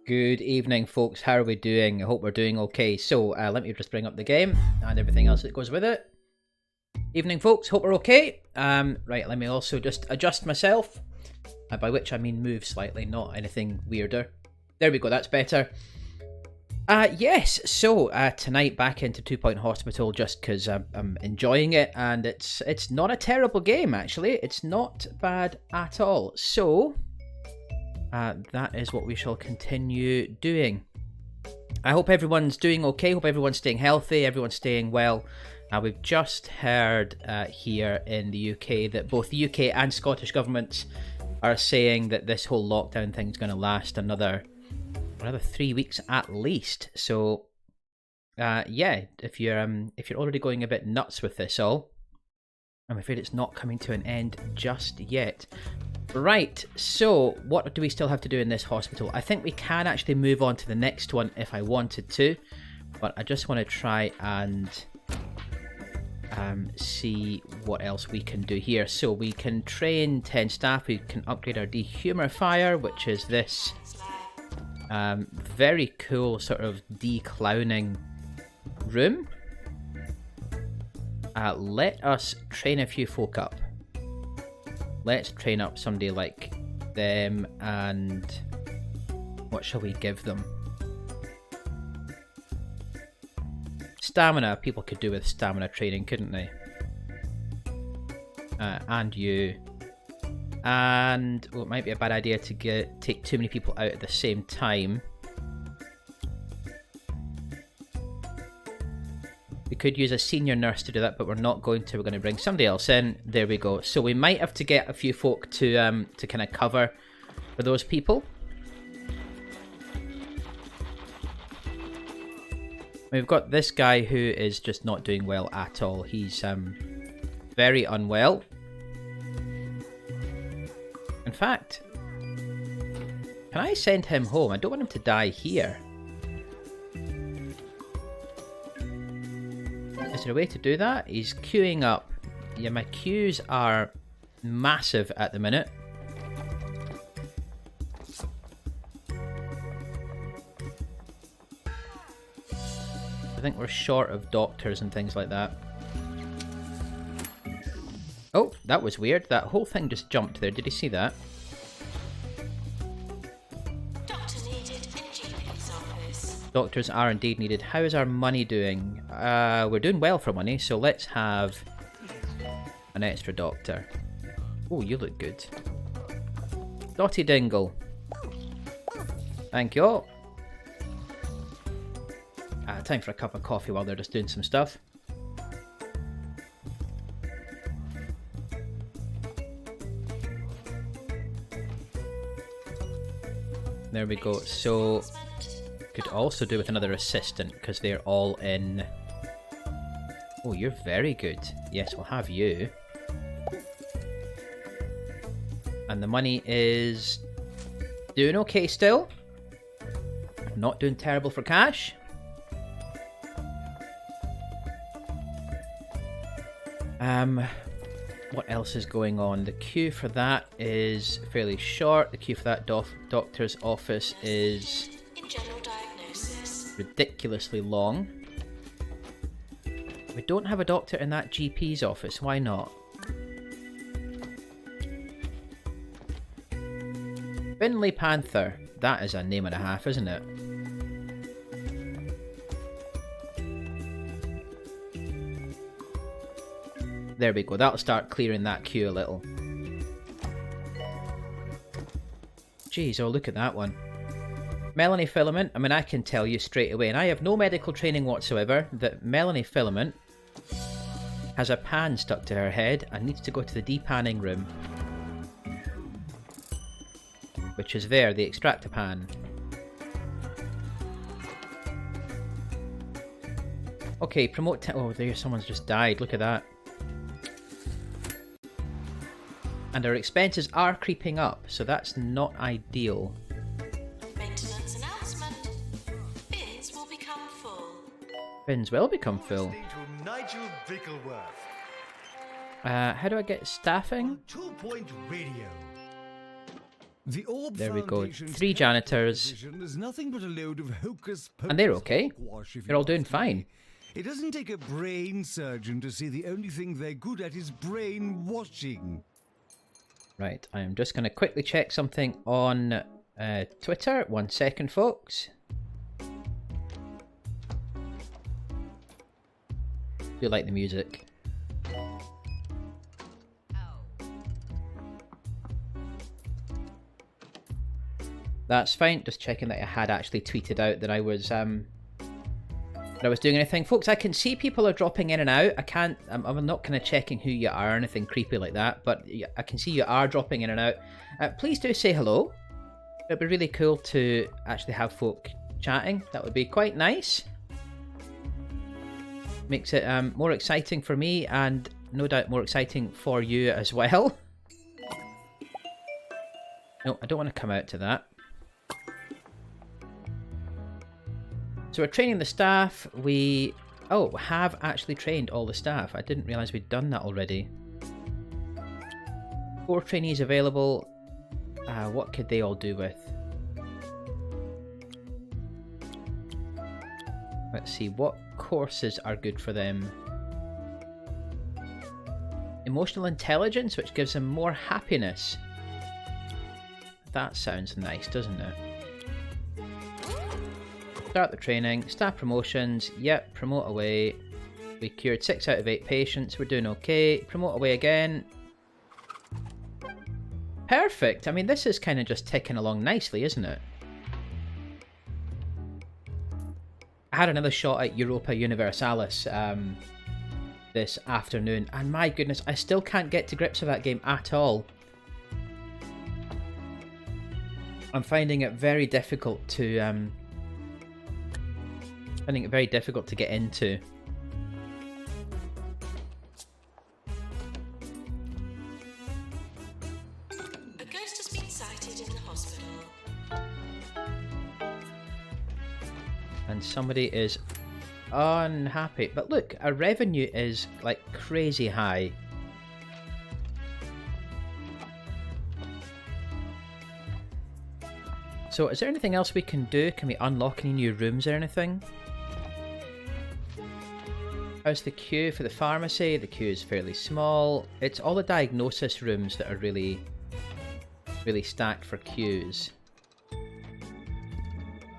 Good evening, folks. How are we doing? I hope we're doing okay. So, let me just bring up the game and everything else that goes with it. Evening, folks. Hope we're okay. Right, let me also just adjust myself, by which I mean move slightly, not anything weirder. There we go. That's better. Yes. So tonight back into 2 Point Hospital just because I'm enjoying it, and it's not a terrible game actually. It's not bad at all. So. That is what we shall continue doing. I hope everyone's doing okay. Hope everyone's staying healthy. Everyone's staying well. We've just heard here in the UK that both the UK and Scottish governments are saying that this whole lockdown thing is going to last another 3 weeks at least. So, yeah, if you're already going a bit nuts with this all, I'm afraid it's not coming to an end just yet. Right, so what do we still have to do in this hospital? I think we can actually move on to the next one if I wanted to, but I just want to try and see what else we can do here. So we can train 10 staff, we can upgrade our dehumidifier, which is this very cool sort of declowning room. Let us train a few folk up. Let's train up somebody like them, and what shall we give them? Stamina. People could do with stamina training, couldn't they? And you. And it might be a bad idea to take too many people out at the same time. We could use a senior nurse to do that, but we're not going to. We're going to bring somebody else in. There we go. So we might have to get a few folk to kind of cover for those people. We've got this guy who is just not doing well at all. He's very unwell. In fact, can I send him home? I don't want him to die here. Is there a way to do that? He's queuing up. Yeah, my queues are massive at the minute. I think we're short of doctors and things like that. Oh, that was weird. That whole thing just jumped there. Did you see that? Doctors are indeed needed. How is our money doing? We're doing well for money, so let's have an extra doctor. Oh, you look good. Dotty Dingle. Thank you. Time for a cup of coffee while they're just doing some stuff. There we go. So... could also do with another assistant because they're all in. Oh, you're very good. Yes, we'll have you. And the money is doing okay still. Not doing terrible for cash. What else is going on? The queue for that is fairly short. The queue for that doctor's office is ridiculously long. We don't have a doctor in that GP's office. Why not? Finley Panther. That is a name and a half, isn't it? There we go. That'll start clearing that queue a little. Jeez, oh look at that one. Melanie Filament, I mean, I can tell you straight away, and I have no medical training whatsoever, that Melanie Filament has a pan stuck to her head and needs to go to the depanning room. Which is there, the extractor pan. Okay, promote... oh, there, someone's just died, look at that. And our expenses are creeping up, so that's not ideal. Bins will become full. How do I get staffing? 2 Point Radio. The Orb There we go. Foundation's 3 janitors. position is nothing but a load of hocus pocus And they're okay. hogwash, if They're you all doing ask fine. me. It doesn't take a brain surgeon to see the only thing they're good at is brainwashing. Right, I am just going to quickly check something on Twitter. 1 second, folks. Do like the music. That's fine. Just checking that I had actually tweeted out that I was doing anything. Folks, I can see people are dropping in and out. I can't, I'm not kind of checking who you are or anything creepy like that, but I can see you are dropping in and out. Please do say hello. It'd be really cool to actually have folk chatting. That would be quite nice. Makes it more exciting for me and no doubt more exciting for you as well. No, I don't want to come out to that. So we're training the staff. We have actually trained all the staff. I didn't realise we'd done that already. 4 trainees available. What could they all do with? Let's see, what courses are good for them? Emotional intelligence, which gives them more happiness. That sounds nice, doesn't it? Start the training. Staff promotions. Yep, promote away. We cured 6 out of 8 patients. We're doing okay. Promote away again. Perfect. I mean, this is kind of just ticking along nicely, isn't it? I had another shot at Europa Universalis this afternoon, and my goodness, I still can't get to grips with that game at all. I'm finding it very difficult to get into. A ghost has been sighted in the hospital. And somebody is unhappy. But look, our revenue is like crazy high. So is there anything else we can do? Can we unlock any new rooms or anything? How's the queue for the pharmacy? The queue is fairly small. It's all the diagnosis rooms that are really stacked for queues. You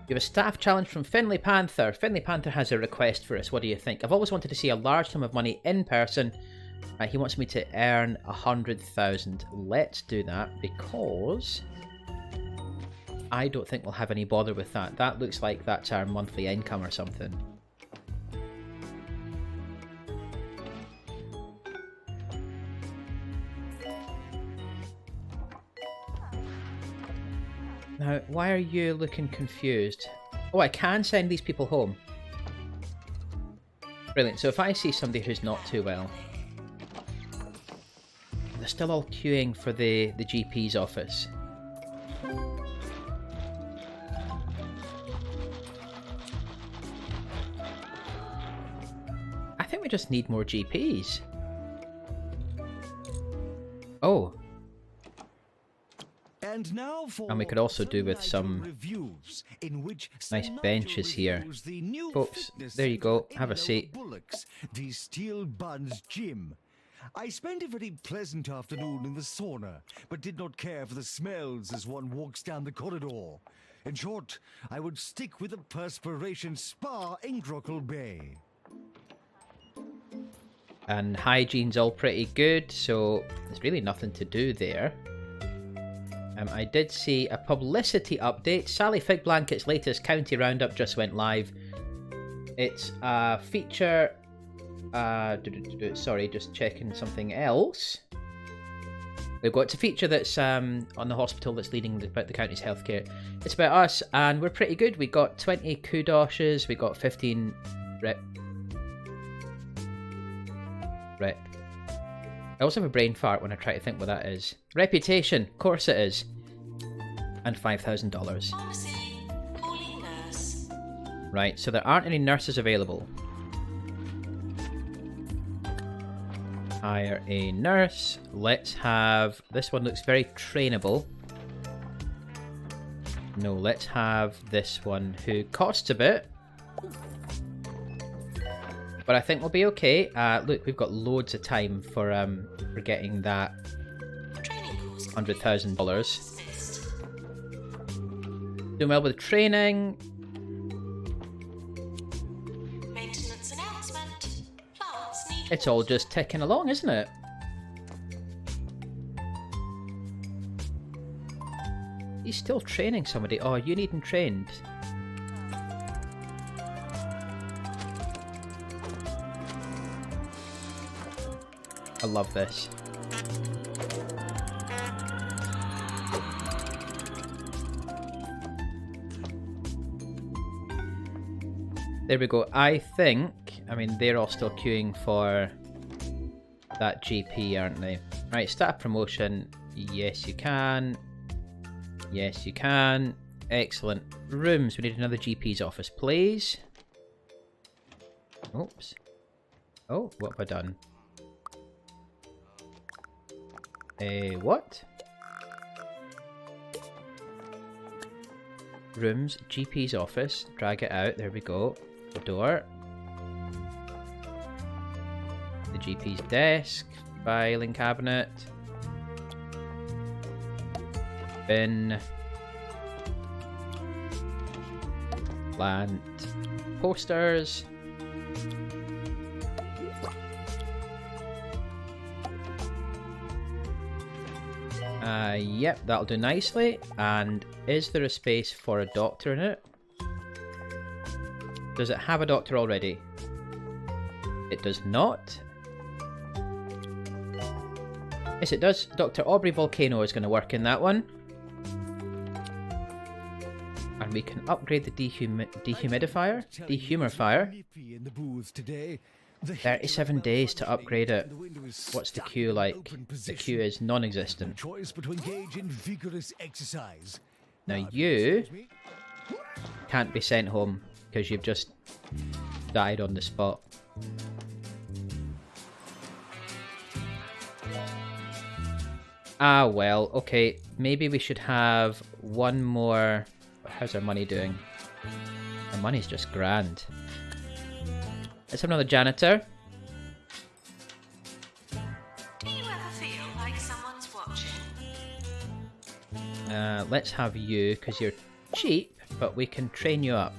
have a staff challenge from Finley Panther. Finley Panther has a request for us. What do you think? I've always wanted to see a large sum of money in person. He wants me to earn 100,000. Let's do that because I don't think we'll have any bother with that. That looks like that's our monthly income or something. Now, why are you looking confused? Oh, I can send these people home. Brilliant. So if I see somebody who's not too well, they're still all queuing for the GP's office. I think we just need more GPs. Oh. And we could also do with some nice benches here. Folks, there you go. Have a seat. The Steel Buns Gym. I spent a very pleasant afternoon in the sauna, but did not care for the smells as one walks down the corridor. In short, I would stick with the perspiration spa in Grockle Bay. And hygiene's all pretty good, so there's really nothing to do there. I did see a publicity update. Sally Figblanket's latest county roundup just went live. It's a feature... sorry, just checking something else. We've got a feature that's on the hospital that's leading about the county's healthcare. It's about us, and we're pretty good. We got 20 kudoshes, we got 15 rep. I also have a brain fart when I try to think what that is. Reputation, of course it is. And $5,000. Pharmacy, calling nurse. Right, so there aren't any nurses available. Hire a nurse. Let's have... This one looks very trainable. No, let's have this one who costs a bit. But I think we'll be okay. Look, we've got loads of time for getting that Training course $100,000. dismissed. Doing well with training. Maintenance announcement. Plants need It's all just ticking along, isn't it? He's still training somebody. Oh, you need him trained. I love this. There we go. I mean, they're all still queuing for that GP, aren't they? Right, start promotion. Yes, you can. Yes, you can. Excellent. Rooms. We need another GP's office, please. Oops. Oh, what have I done? What? Rooms, GP's office. Drag it out. There we go. The door. The GP's desk. Filing cabinet. Bin. Plant. Posters. Yep, that'll do nicely. And is there a space for a doctor in it? Does it have a doctor already? It does not. Yes, it does. Dr. Aubrey Volcano is going to work in that one. And we can upgrade the dehumidifier. Dehumidifier. 37 days to upgrade it. What's the queue like? The queue is non-existent. Now you can't be sent home because you've just died on the spot. Ah well, okay, maybe we should have one more. How's our money doing? Our money's just grand. Let's have another janitor. Do you ever feel like someone's watching? Let's have you, because you're cheap, but we can train you up.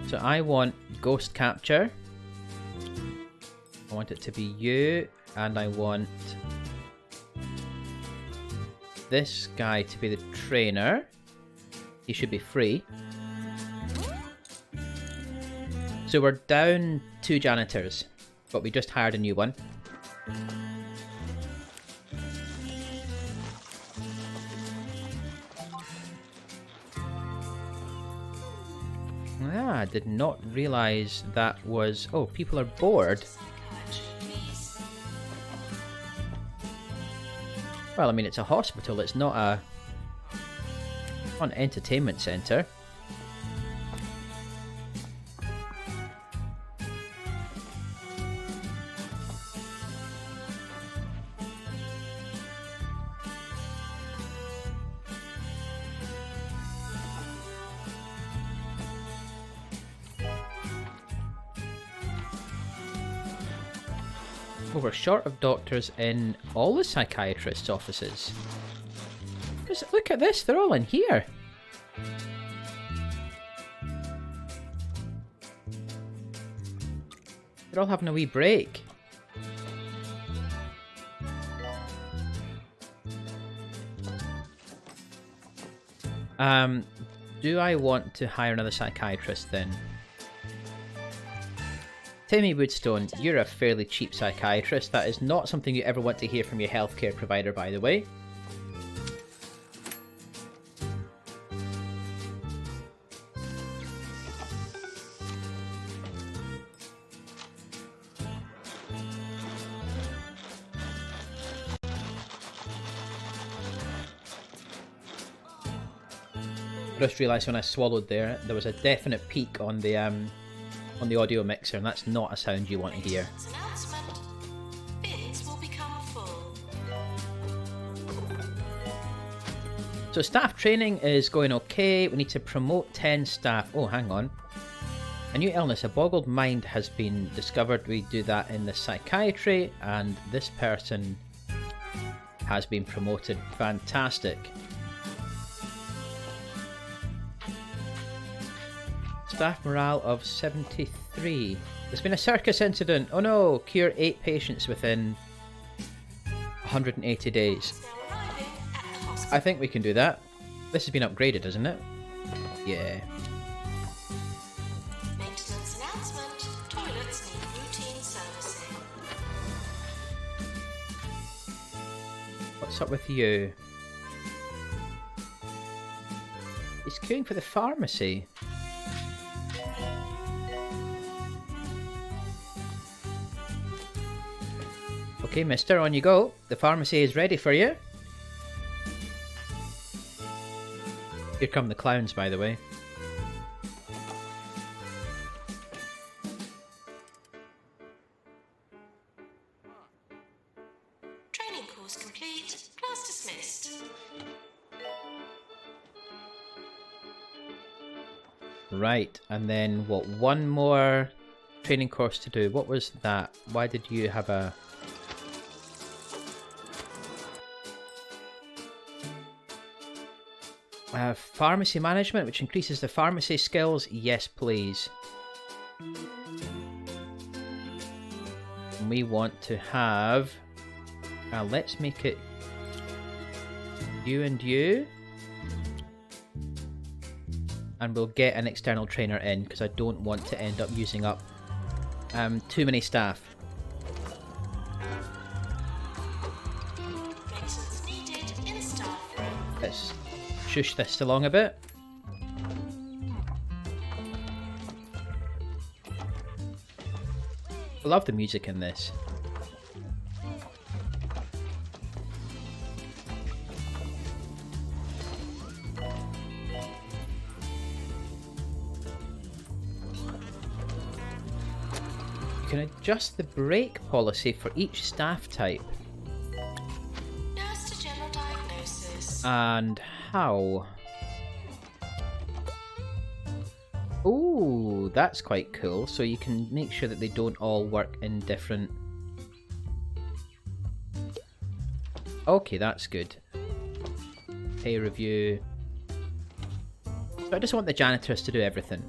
So I want ghost capture. I want it to be you, and I want this guy to be the trainer. He should be free. So we're down 2 janitors, but we just hired a new one. Ah, I did not realise that was... Oh, people are bored. Psychiatry, please. Well, I mean, it's a hospital, it's not an entertainment centre. Well, we're short of doctors in all the psychiatrists' offices. Because look at this, they're all in here. They're all having a wee break. Do I want to hire another psychiatrist then? Timmy Woodstone, you're a fairly cheap psychiatrist. That is not something you ever want to hear from your healthcare provider, by the way. I just realised when I swallowed there was a definite peak on the audio mixer, and that's not a sound you want to hear. Maintenance announcement. Bins will become full. So staff training is going okay. We need to promote 10 staff. Oh, hang on. A new illness, a boggled mind, has been discovered. We do that in the psychiatry, and this person has been promoted. Fantastic. Staff morale of 73. There's been a circus incident. Oh no, cure 8 patients within 180 days. Now arriving at the hospital. I think we can do that. This has been upgraded, hasn't it? Yeah. Maintenance announcement. Toilets need routine servicing. What's up with you? He's queuing for the pharmacy. Okay, mister, on you go. The pharmacy is ready for you. Here come the clowns, by the way. Training course complete. Class dismissed. Right, and then what? One more training course to do. What was that? Why did you have a... pharmacy management, which increases the pharmacy skills? Yes, please. We want to have... let's make it you and you. And we'll get an external trainer in, because I don't want to end up using up too many staff. Maintenance needed in staff room. Let's shush this along a bit. I love the music in this. You can adjust the break policy for each staff type. Nurse to general diagnosis. And how? Ooh, that's quite cool. So you can make sure that they don't all work in different... Okay, that's good. Pay review. So I just want the janitors to do everything.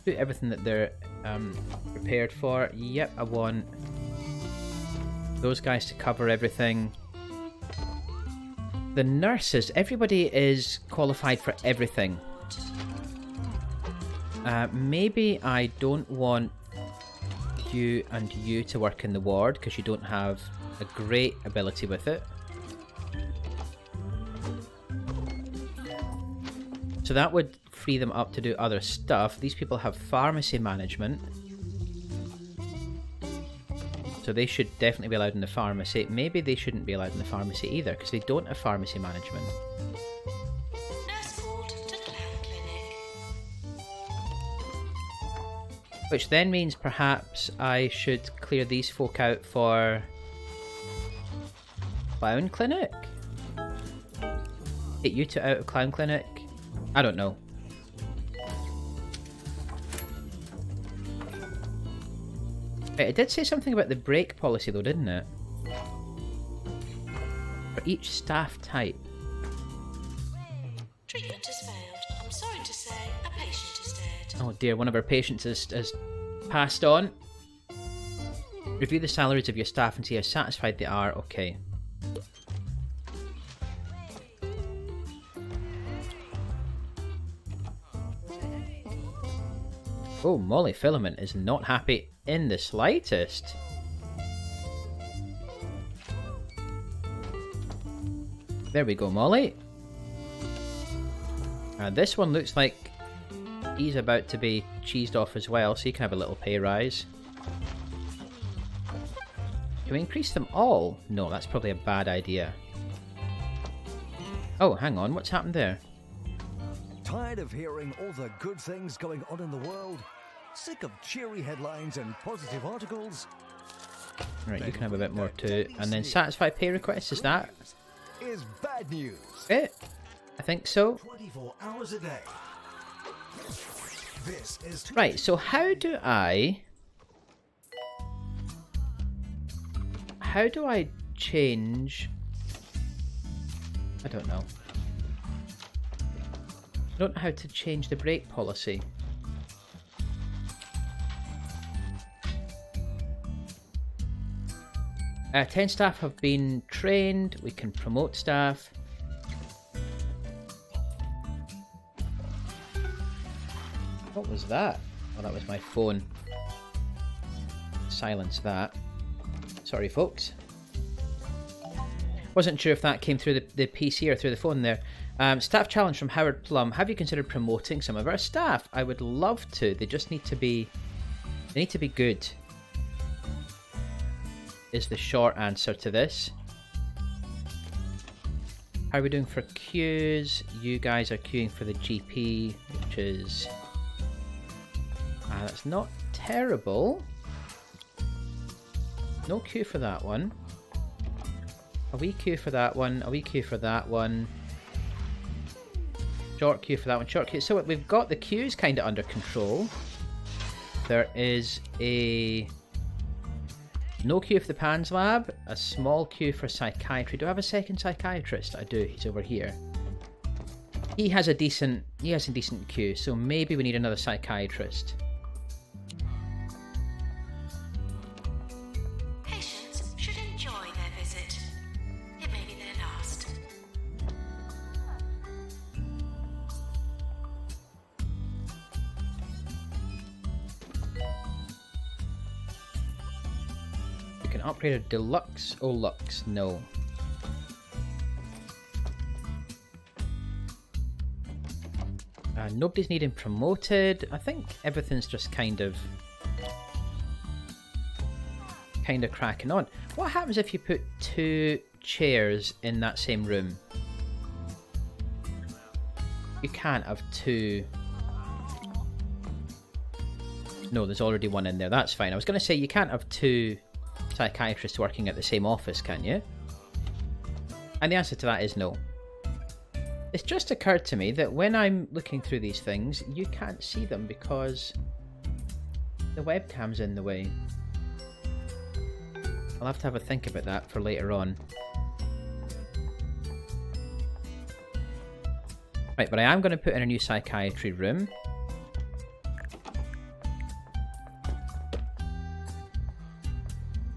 Do everything that they're prepared for. Yep, I want those guys to cover everything. The nurses, everybody is qualified for everything. Maybe I don't want you and you to work in the ward, because you don't have a great ability with it. So that would free them up to do other stuff. These people have pharmacy management, so they should definitely be allowed in the pharmacy. Maybe they shouldn't be allowed in the pharmacy either, because they don't have pharmacy management. Nurse called to Clown Clinic. Which then means perhaps I should clear these folk out for Clown Clinic? Get you two out of Clown Clinic? I don't know. Right, it did say something about the break policy though, didn't it? For each staff type. Treatment has failed. I'm sorry to say, a patient is dead. Oh dear, one of our patients has passed on. Review the salaries of your staff and see how satisfied they are. Okay. Oh, Molly Filament is not happy in the slightest. There we go, Molly. This one looks like he's about to be cheesed off as well, so he can have a little pay rise. Can we increase them all? No, that's probably a bad idea. Oh, hang on, what's happened there? Tired of hearing all the good things going on in the world? Sick of cheery headlines and positive articles? Right, you can have a bit more too. And then satisfy pay requests, is that Is bad news. it? I think so. 24 hours a day. This is Right, so how do I change? I don't know. I don't know how to change the break policy. 10 staff have been trained. We can promote staff. What was that? Oh, that was my phone. Silence that. Sorry, folks. Wasn't sure if that came through the PC or through the phone there. Staff challenge from Howard Plum. Have you considered promoting some of our staff? I would love to. They just need to be... They need to be good. Is the short answer to this. How are we doing for queues? You guys are queuing for the GP, which is... that's not terrible. No queue for that one. A wee queue for that one. A wee queue for that one. Short queue for that one. Short queue. So we've got the queues kind of under control. There is a... no queue for the PANS lab. A small queue for psychiatry. Do I have a second psychiatrist? I do. He's over here. He has a decent queue. So maybe we need another psychiatrist. Patients should enjoy their visit. It may be their last. You can upgrade a deluxe. Oh, Lux. No. Nobody's needing promoted. I think everything's just kind of cracking on. What happens if you put 2 chairs in that same room? You can't have 2. No, there's already one in there. That's fine. I was going to say you can't have 2 psychiatrists working at the same office, can you? And the answer to that is no. It's just occurred to me that when I'm looking through these things, you can't see them because the webcam's in the way. I'll have to have a think about that for later on. Right, but I am going to put in a new psychiatry room.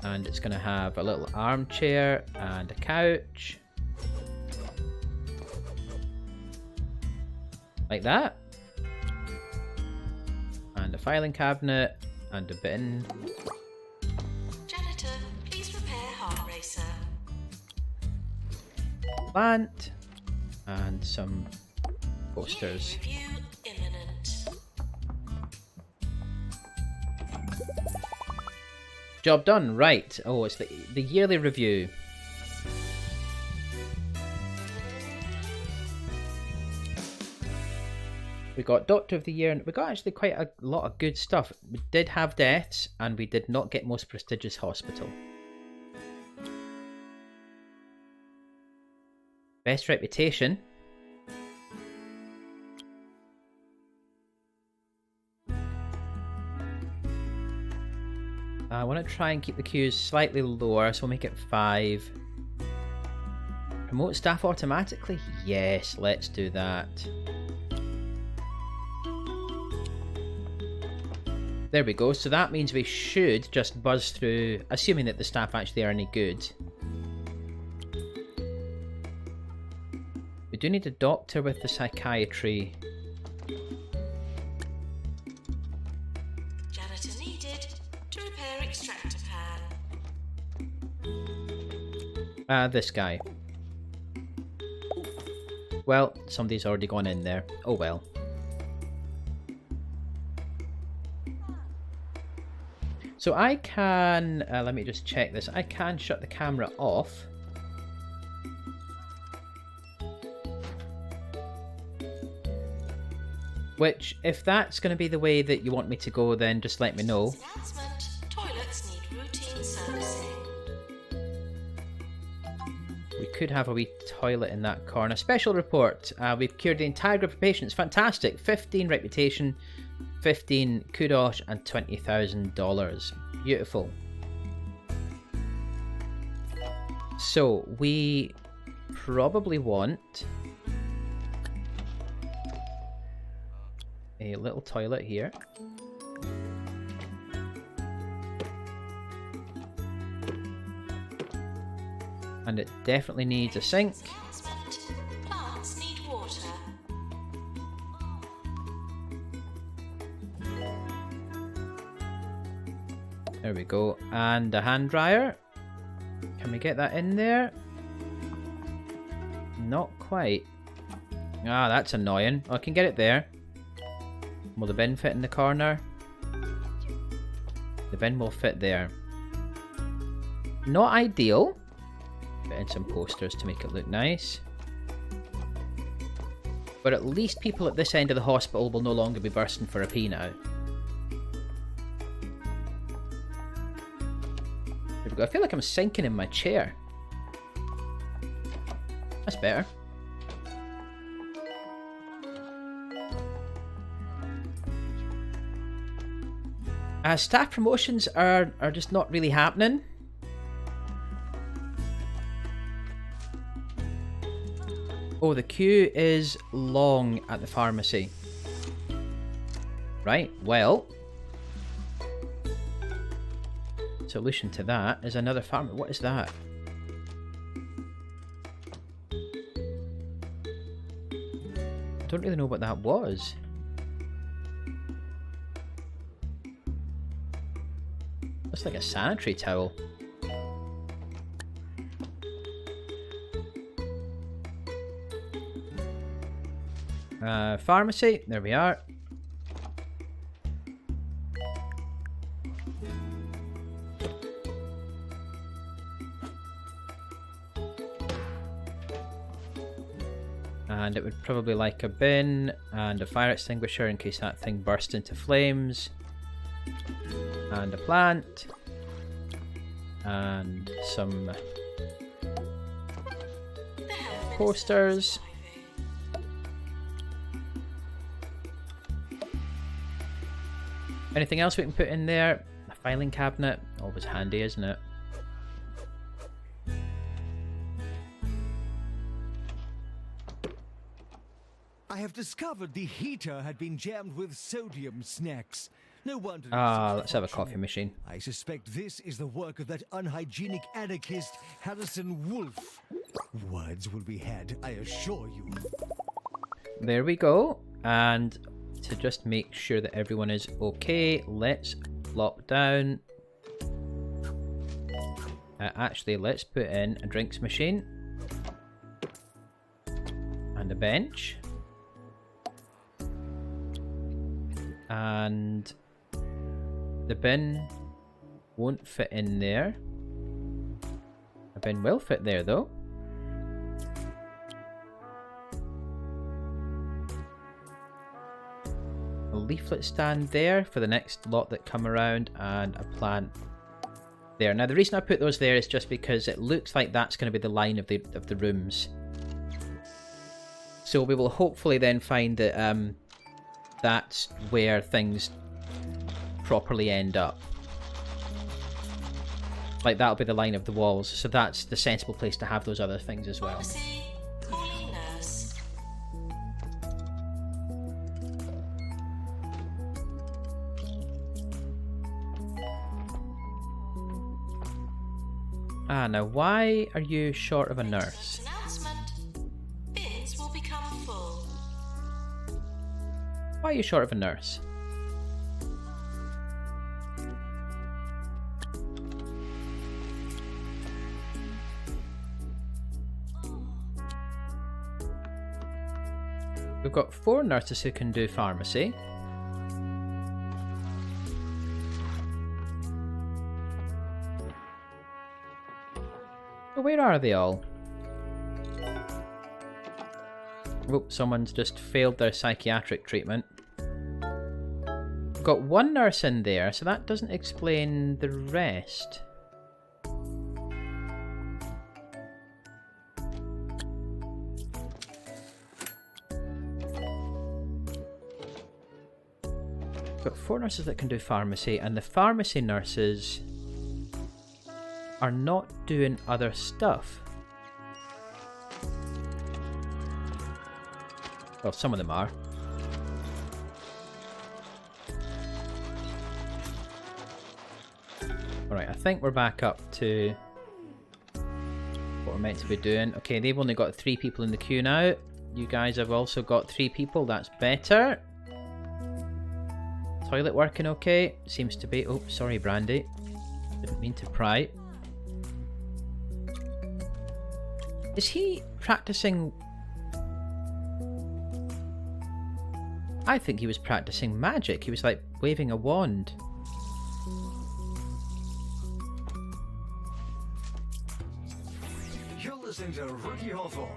And it's going to have a little armchair and a couch. Like that. And a filing cabinet and a bin. Janitor, please prepare heart racer. Plant. And some posters. Yearly review imminent. Job done. Right. Oh, it's the yearly review. We got Doctor of the Year, and we got actually quite a lot of good stuff. We did have deaths, and we did not get most prestigious hospital. Best reputation. I want to try and keep the queues slightly lower, so we'll make it 5. Promote staff automatically? Yes, let's do that. There we go, so that means we should just buzz through, assuming that the staff actually are any good. We do need a doctor with the psychiatry. Janitor needed to repair extractor pan. This guy. Well, somebody's already gone in there. Oh well. So I can, let me just check this. I can shut the camera off. Which, if that's going to be the way that you want me to go, then just let me know. Announcement. Toilets need routine servicing. could have a wee toilet in that corner. Special report. We've cured the entire group of patients. Fantastic. 15 reputation, 15 kudos, and $20,000. Beautiful. So, we probably want a little toilet here. And it definitely needs a sink. Plants need water. There we go. And a hand dryer. Can we get that in there? Not quite. Ah, that's annoying. Oh, I can get it there. Will the bin fit in the corner? The bin will fit there. Not ideal. Put in some posters to make it look nice. But at least people at this end of the hospital will no longer be bursting for a pee now. There we go. I feel like I'm sinking in my chair. That's better. Staff promotions are just not really happening. Oh, the queue is long at the pharmacy. Right, well. Solution to that is another pharmacy. What is that? I don't really know what that was. Looks like a sanitary towel. Pharmacy, there we are. And it would probably like a bin and a fire extinguisher in case that thing burst into flames. And a plant. And some posters. Anything else we can put in there? A filing cabinet. Always handy, isn't it? I have discovered the heater had been jammed with sodium snacks. No wonder. Let's have a coffee machine. I suspect this is the work of that unhygienic anarchist Harrison Wolf. Words will be had, I assure you. There we go. And to just make sure that everyone is okay, let's plop down. Actually, let's put in a drinks machine. And a bench. And the bin won't fit in there. A bin will fit there though. A leaflet stand there for the next lot that come around, and a plant there. Now the reason I put those there is just because it looks like that's going to be the line of the rooms. So we will hopefully then find that that's where things properly end up. Like that'll be the line of the walls, so that's the sensible place to have those other things as well. Pharmacy, calling nurse. Now why are you short of a nurse? Announcement. Bins will become full. Why are you short of a nurse? We've got 4 nurses who can do pharmacy. But where are they all? Oh, someone's just failed their psychiatric treatment. We've got 1 nurse in there, so that doesn't explain the rest. got 4 nurses that can do pharmacy, and the pharmacy nurses are not doing other stuff. Well, some of them are. Alright, I think we're back up to what we're meant to be doing. Okay, they've only got 3 people in the queue now. You guys have also got 3 people, that's better. Toilet working okay? Seems to be. Oh, sorry, Brandy. Didn't mean to pry. Is he practicing? I think he was practicing magic. He was like waving a wand. You're listening to Ricky Hawthorne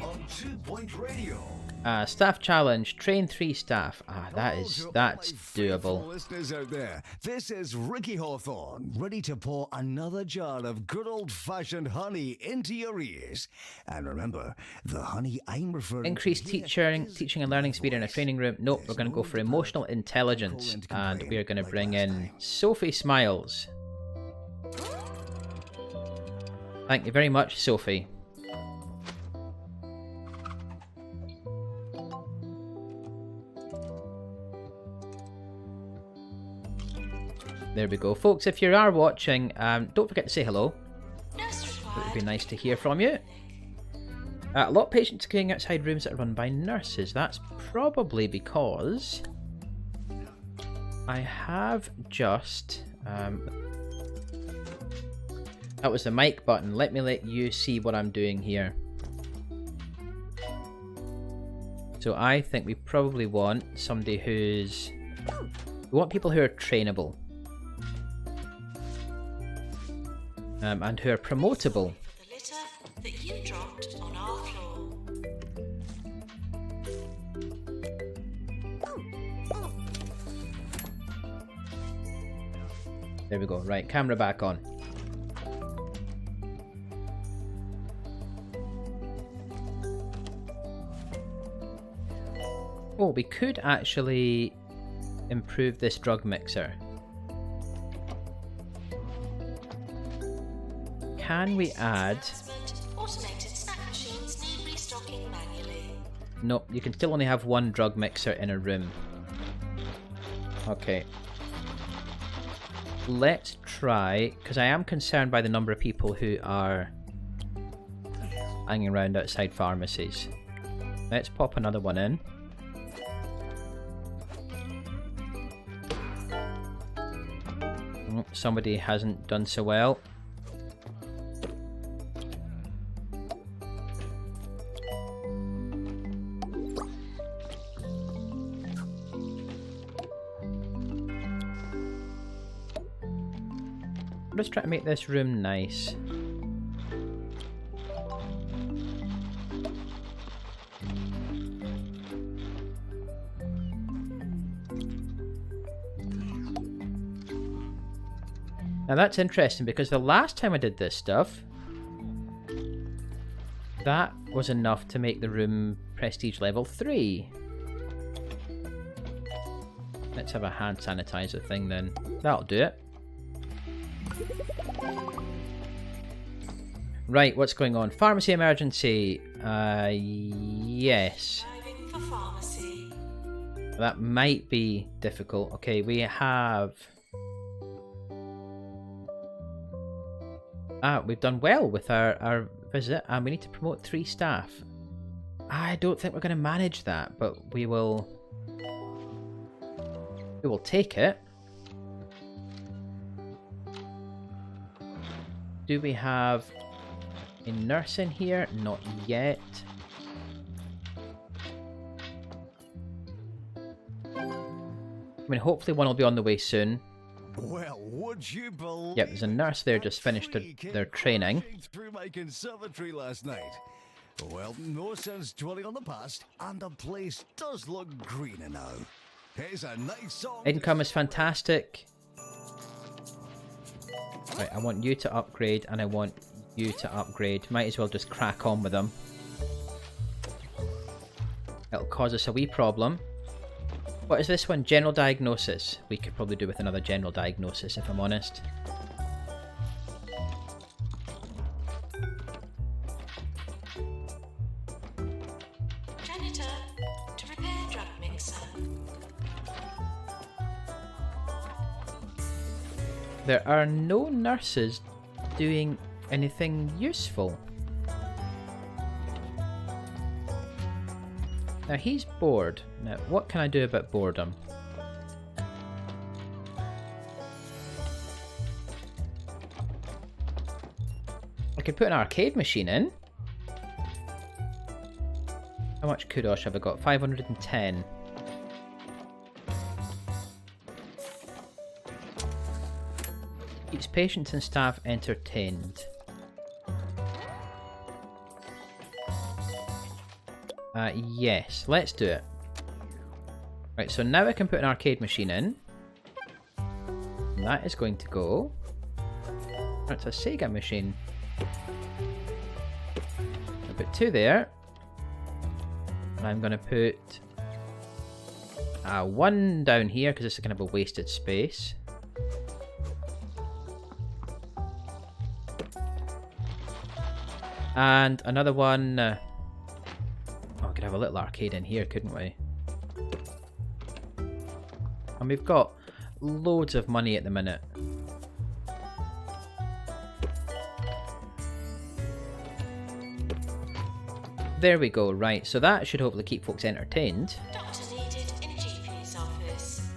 on 2 Point Radio. Staff challenge, train 3 staff. That's Hello to doable. my faithful listeners out there. This is Ricky Hawthorne, ready to pour another jar of good old-fashioned honey into your ears. And remember, the honey I'm referring Increase to here teaching and learning speed in a training room. Nope, we're going to go for emotional intelligence, and we are going to bring in Sophie Smiles. Thank you very much, Sophie. There we go. Folks, if you are watching, don't forget to say hello. Nurse It would be required. nice to hear from you. A lot of patients going outside rooms that are run by nurses. That's probably because I have just... that was the mic button. Let me let you see what I'm doing here. So I think we probably want somebody who's... We want people who are trainable. And who are promotable. The litter that you dropped on our floor. There we go. Right, camera back on. Oh, we could actually improve this drug mixer. Can we add... Automated snack machines need restocking manually. No, you can still only have 1 drug mixer in a room. Okay. Let's try, because I am concerned by the number of people who are hanging around outside pharmacies. Let's pop another one in. Oh, somebody hasn't done so well. Let's try to make this room nice. Now that's interesting because the last time I did this stuff, that was enough to make the room prestige level 3. Let's have a hand sanitizer thing then. That'll do it. Right, what's going on? Pharmacy emergency. Yes. Driving for pharmacy. That might be difficult. Okay, we have... we've done well with our visit, and we need to promote 3 staff. I don't think we're going to manage that, but we will take it. Do we have a nurse in here? Not yet. I mean, hopefully one will be on the way soon. Well, would you believe? Yep, there's a nurse there just finished their training. Through my conservatory last night. Well, no sense dwelling on the past, and the place does look greener now. Here's a nice song. Income is fantastic. Right, I want you to upgrade, and I want you to upgrade. Might as well just crack on with them. It'll cause us a wee problem. What is this one? General diagnosis. We could probably do with another general diagnosis, if I'm honest. Janitor, to repair drug mixer. There are no nurses doing anything useful. Now he's bored. Now what can I do about boredom? I could put an arcade machine in. How much kudos have I got? 510. Keeps patients and staff entertained. Yes, let's do it. Right, so now I can put an arcade machine in. And that is going to go. That's a Sega machine. I'll put 2 there. And I'm going to put 1 down here because this is kind of a wasted space. And another one. Oh, we could have a little arcade in here, couldn't we? And we've got loads of money at the minute. There we go, right. So that should hopefully keep folks entertained. Doctor needed in GP's office.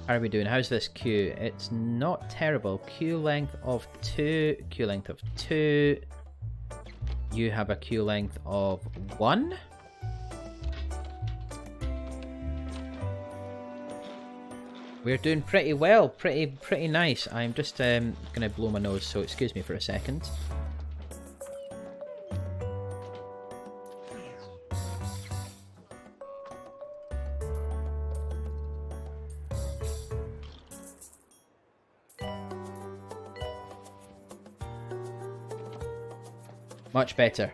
How are we doing? How's this queue? It's not terrible. Queue length of 2. Queue length of 2. You have a queue length of 1. We're doing pretty well. Pretty nice. I'm just gonna blow my nose, so excuse me for a second. Much better.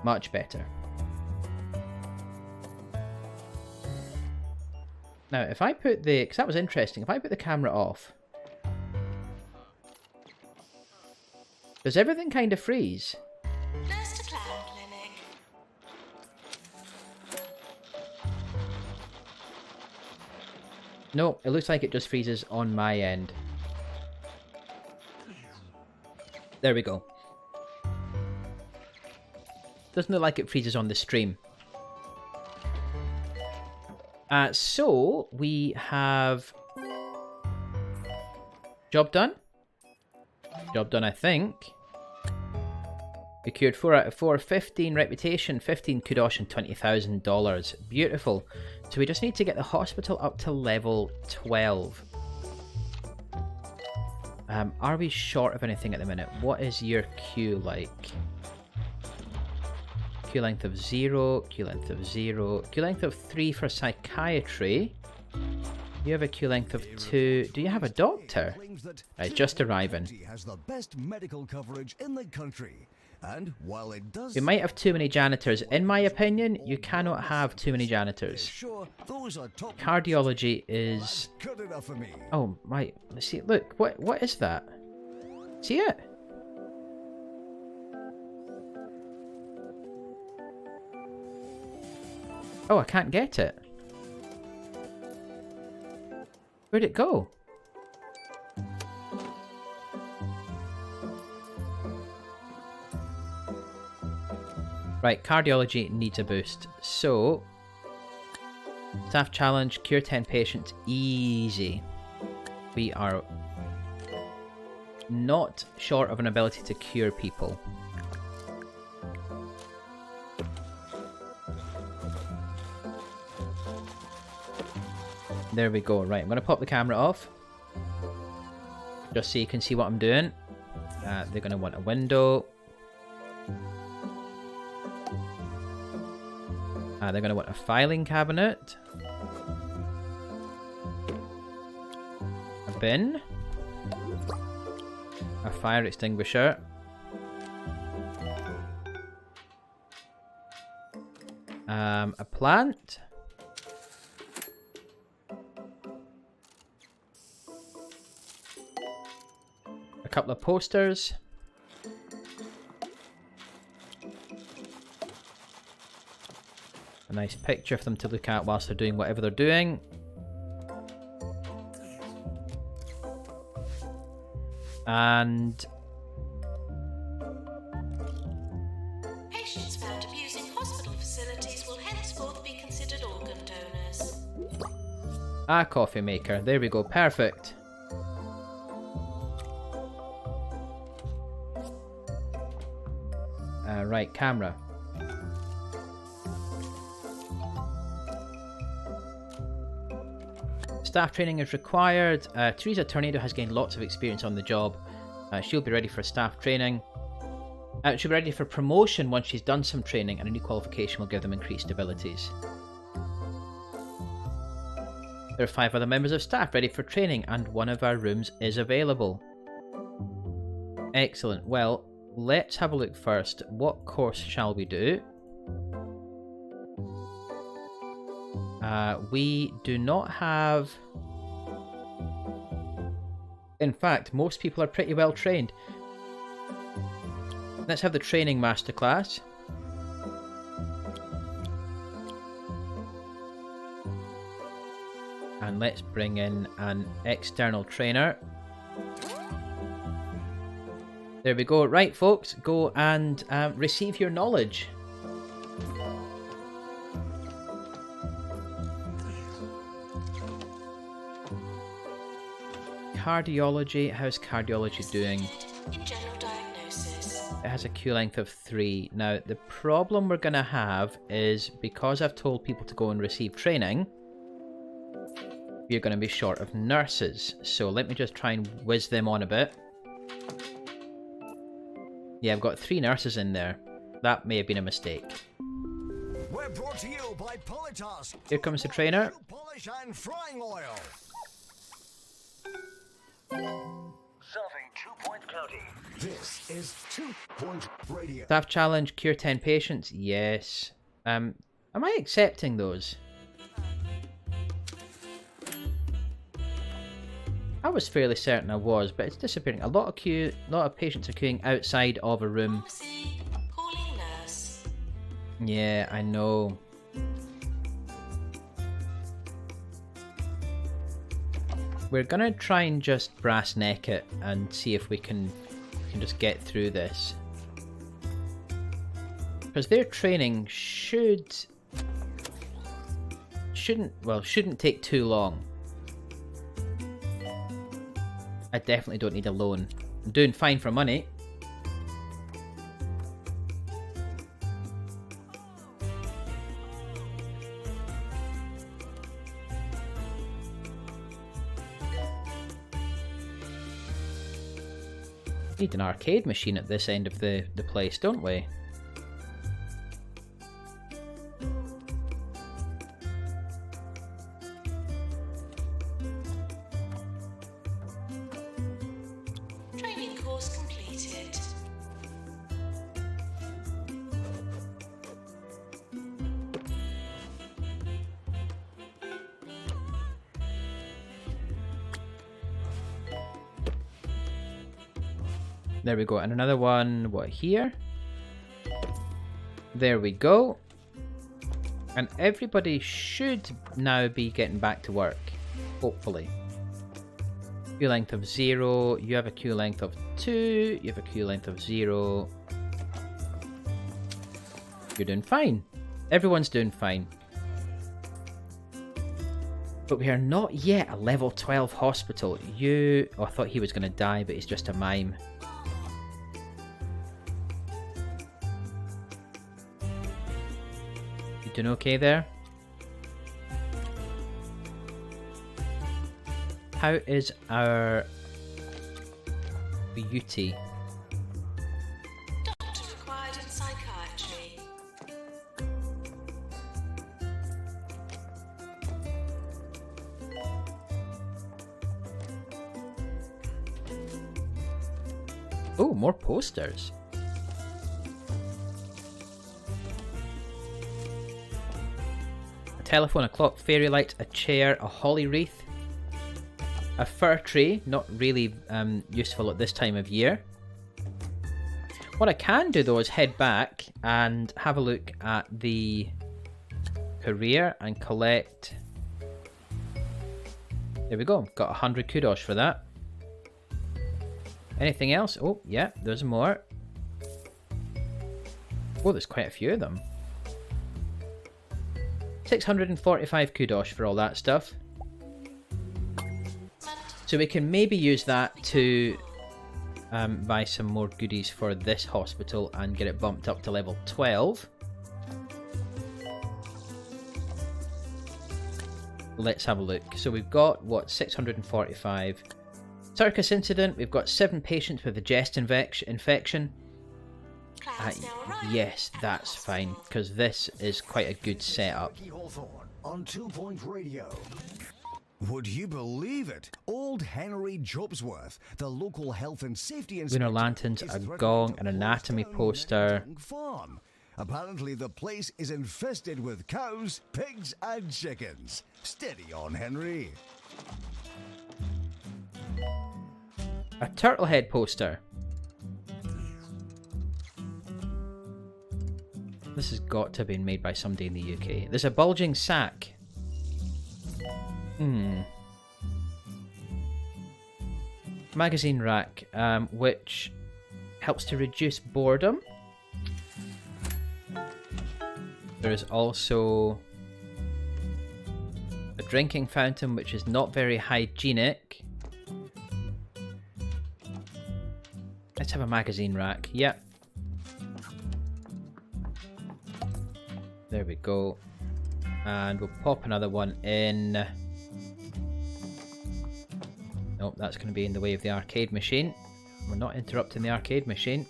Much better. Now, if I put the... because that was interesting. If I put the camera off... does everything kind of freeze? Nurse to Clown Clinic. No, it looks like it just freezes on my end. There we go. Doesn't look like it freezes on the stream. So, we have... job done? Job done, I think. We cured 4 out of 4, 15 reputation, 15 kudos and $20,000. Beautiful. So we just need to get the hospital up to level 12. Are we short of anything at the minute? What is your queue like? Queue length of 0, queue length of 0, queue length of 3 for psychiatry. You have a queue length of 2. Do you have a doctor? Right, just arriving. Has the best medical coverage in the country. And while it does, We might have too many janitors. In my opinion, you cannot have too many janitors. sure, those are top. Cardiology is... Good enough for me. oh, my... let's see. Look, what is that? See it? Oh, I can't get it. Where'd it go? Right, cardiology needs a boost. So, staff challenge, cure 10 patients, easy. We are not short of an ability to cure people. There we go. Right, I'm going to pop the camera off. Just so you can see what I'm doing. They're going to want a window. They're going to want a filing cabinet. A bin. A fire extinguisher. A plant. A couple of posters. A nice picture for them to look at whilst they're doing whatever they're doing. And Patients found abusing hospital facilities will henceforth be considered organ donors. a coffee maker. There we go. Perfect. Right, camera. Staff training is required. Teresa Tornado has gained lots of experience on the job. She'll be ready for staff training. She'll be ready for promotion once she's done some training, and a new qualification will give them increased abilities. There are 5 other members of staff ready for training, and one of our rooms is available. Excellent. Well, let's have a look first. What course shall we do? We do not have... In fact, most people are pretty well trained. Let's have the training masterclass. And let's bring in an external trainer. There we go. Right, folks, go and receive your knowledge. Cardiology. How's cardiology doing? In general diagnosis. It has a queue length of 3. Now, the problem we're going to have is, because I've told people to go and receive training, you're going to be short of nurses. So let me just try and whiz them on a bit. Yeah, I've got 3 nurses in there. That may have been a mistake. We're brought to you by Politas. Here comes the trainer. Polish and frying oil. Serving 2 Point County. This is 2 Point Radio. Staff challenge, cure 10 patients. Yes. Am I accepting those? I was fairly certain I was, but it's disappearing. A lot of patients are queuing outside of a room. Pharmacy, calling nurse. Yeah, I know. We're gonna try and just brass neck it and see if we can just get through this. Because their training shouldn't take too long. I definitely don't need a loan. I'm doing fine for money. Need an arcade machine at this end of the place, don't we? Training course completed. There we go, and another one, what, here? There we go. And everybody should now be getting back to work, hopefully. Queue length of 0, you have a queue length of 2, you have a queue length of 0. You're doing fine. Everyone's doing fine. But we are not yet a level 12 hospital. Oh, I thought he was going to die, but he's just a mime. You doing okay there? How is our beauty? Doctor required in psychiatry. Oh, more posters. telephone, a clock, fairy light, a chair, a holly wreath, a fir tree, not really useful at this time of year. What I can do though is head back and have a look at the career and collect. There we go, got 100 kudos for that. Anything else? Oh yeah, there's more. Oh, there's quite a few of them. 645 kudos for all that stuff. So we can maybe use that to buy some more goodies for this hospital and get it bumped up to level 12. Let's have a look. So we've got, what, 645. Circus incident, we've got 7 patients with a chest infection. Yes, that's fine, because this is quite a good setup. On 2 Point Radio. Would you believe it? Old Henry Jobsworth, the local health and safety inspector, Lunar lanterns, a gong, an anatomy poster. Farm. Apparently the place is infested with cows, pigs and chickens. Steady on, Henry. A turtle head poster. This has got to have been made by somebody in the UK. There's a bulging sack. Magazine rack, which helps to reduce boredom. There's also a drinking fountain, which is not very hygienic. Let's have a magazine rack. Yep. There we go. And we'll pop another one in. Nope, that's going to be in the way of the arcade machine. We're not interrupting the arcade machine.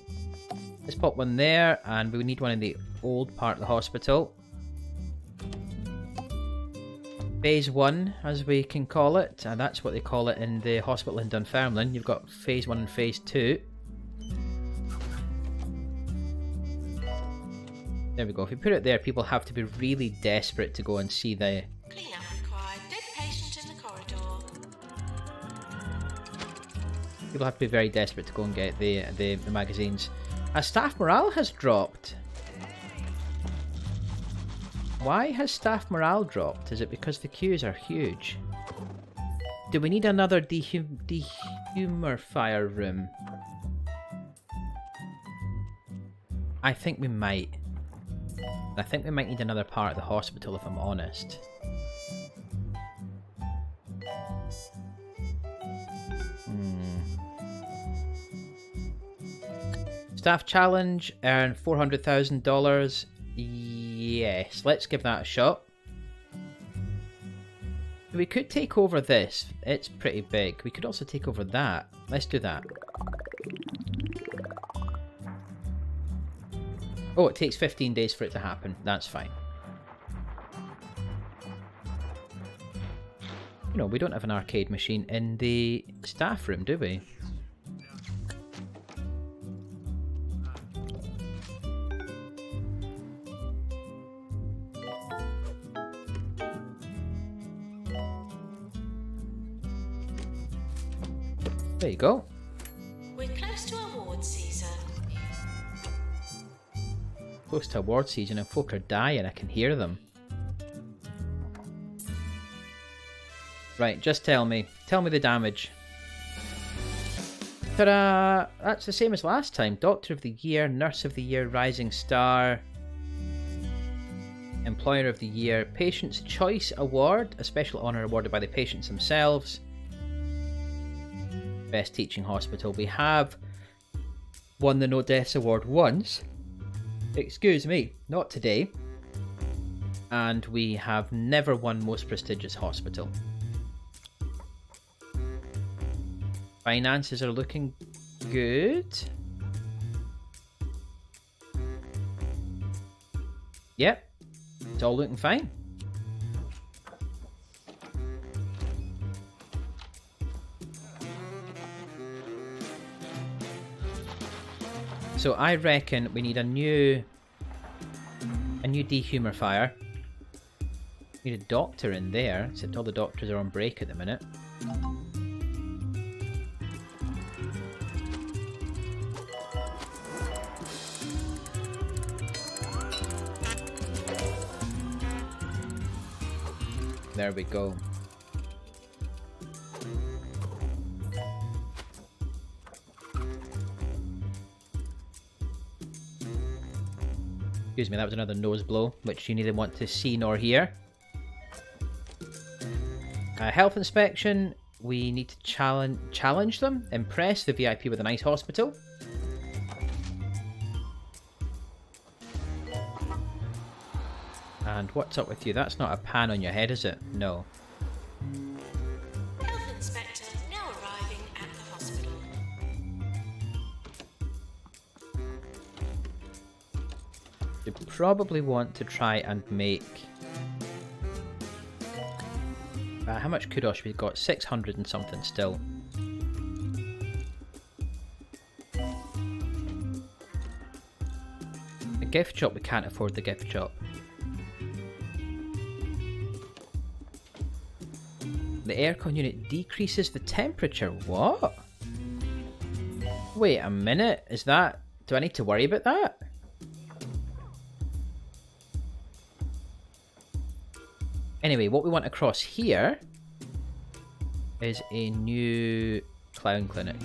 Let's pop one there, and we need one in the old part of the hospital. Phase 1, as we can call it, and that's what they call it in the hospital in Dunfermline. You've got Phase 1 and Phase 2. There we go. If you put it there, people have to be really desperate to go and see the... Cleanup required. Dead patient in the corridor. People have to be very desperate to go and get the magazines. Staff morale has dropped. Why has staff morale dropped? Is it because the queues are huge? Do we need another dehumidifier room? I think we might. I think we might need another part of the hospital, if I'm honest. Staff challenge, earn $400,000. Yes, let's give that a shot. We could take over this. It's pretty big. We could also take over that. Let's do that. Oh, it takes 15 days for it to happen. That's fine. You know, we don't have an arcade machine in the staff room, do we? There you go. We're close to award season. Close to award season and folk are dying. I can hear them. Right, just tell me. Tell me the damage. Ta-da! That's the same as last time. Doctor of the Year, Nurse of the Year, Rising Star, Employer of the Year, Patient's Choice Award, a special honour awarded by the patients themselves. Best Teaching Hospital. We have won the No Deaths Award once. Excuse me, not today. And we have never won Most Prestigious Hospital. Finances are looking good. Yep, it's all looking fine. So I reckon we need a new dehumidifier. Need a doctor in there, except all the doctors are on break at the minute. There we go. Excuse me, that was another nose blow, which you neither want to see nor hear. Health inspection, we need to challenge them, impress the VIP with a nice hospital. And what's up with you? That's not a pan on your head, is it? No. Health inspector now arriving at the hospital. You probably want to try and make... how much kudos we've got? 600 and something still. The gift shop, we can't afford the gift shop. The aircon unit decreases the temperature. What? Wait a minute. Is that... Do I need to worry about that? Anyway, what we want across here is a new clown clinic.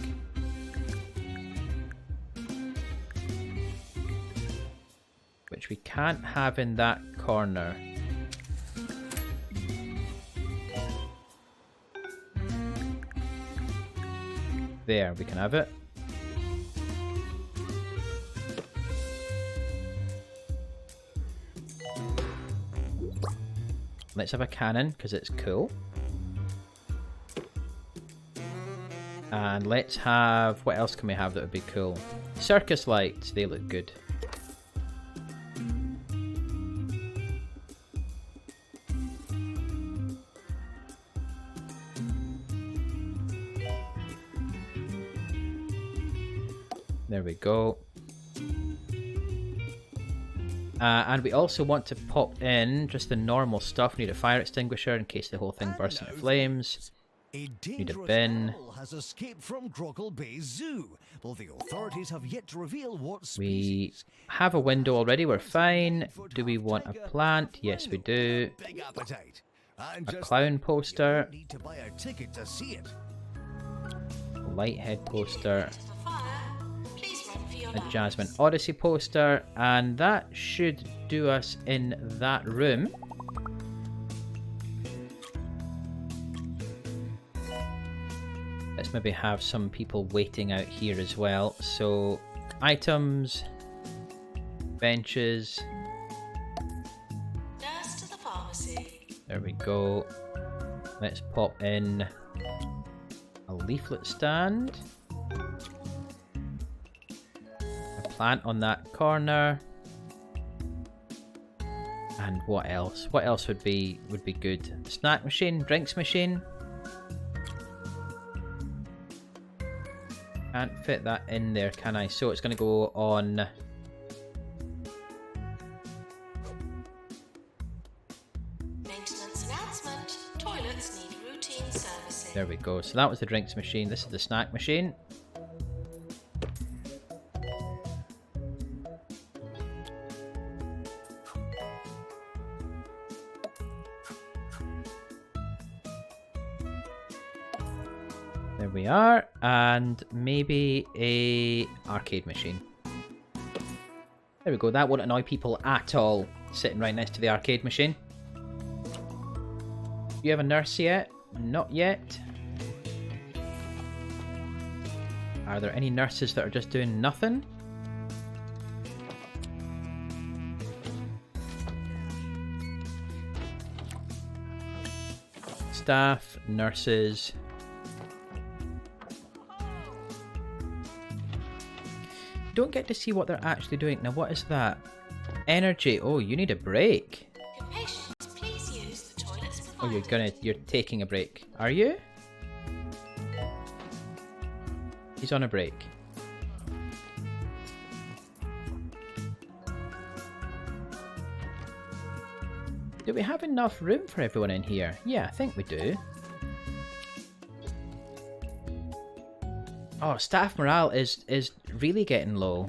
Which we can't have in that corner. There, we can have it. Let's have a cannon, because it's cool. And let's have... What else can we have that would be cool? Circus lights, they look good. There we go. And we also want to pop in just the normal stuff. We need a fire extinguisher in case the whole thing bursts into flames. Need a bin. Has escaped from Grockle Bay Zoo, though the authorities have yet to reveal what We species. have a window already, we're fine. Do we want a plant? Yes, we do. Big appetite. And A just clown you poster. don't need to buy a ticket to see it. A Lighthead poster. For fire, please run for your A lives. Jasmine Odyssey poster. And that should do us in that room. Let's maybe have some people waiting out here as well. So, items, benches. Nurse to the pharmacy. There we go. Let's pop in a leaflet stand. A plant on that corner. And what else? What else would be good? Snack machine, drinks machine. Can't fit that in there, can I? So it's going to go on... Maintenance announcement. Toilets need routine servicing. There we go. So that was the drinks machine. This is the snack machine. There we are. And maybe a arcade machine. There we go. That won't annoy people at all, sitting right next to the arcade machine. Do you have a nurse yet? Not yet. Are there any nurses that are just doing nothing? Staff, nurses. Don't get to see what they're actually doing. Now, what is that? Energy. Oh, you need a break. Patients, please use the toilets Oh, provided. you're taking a break. Are you? He's on a break. Do we have enough room for everyone in here? Yeah, I think we do. Oh, staff morale is really getting low.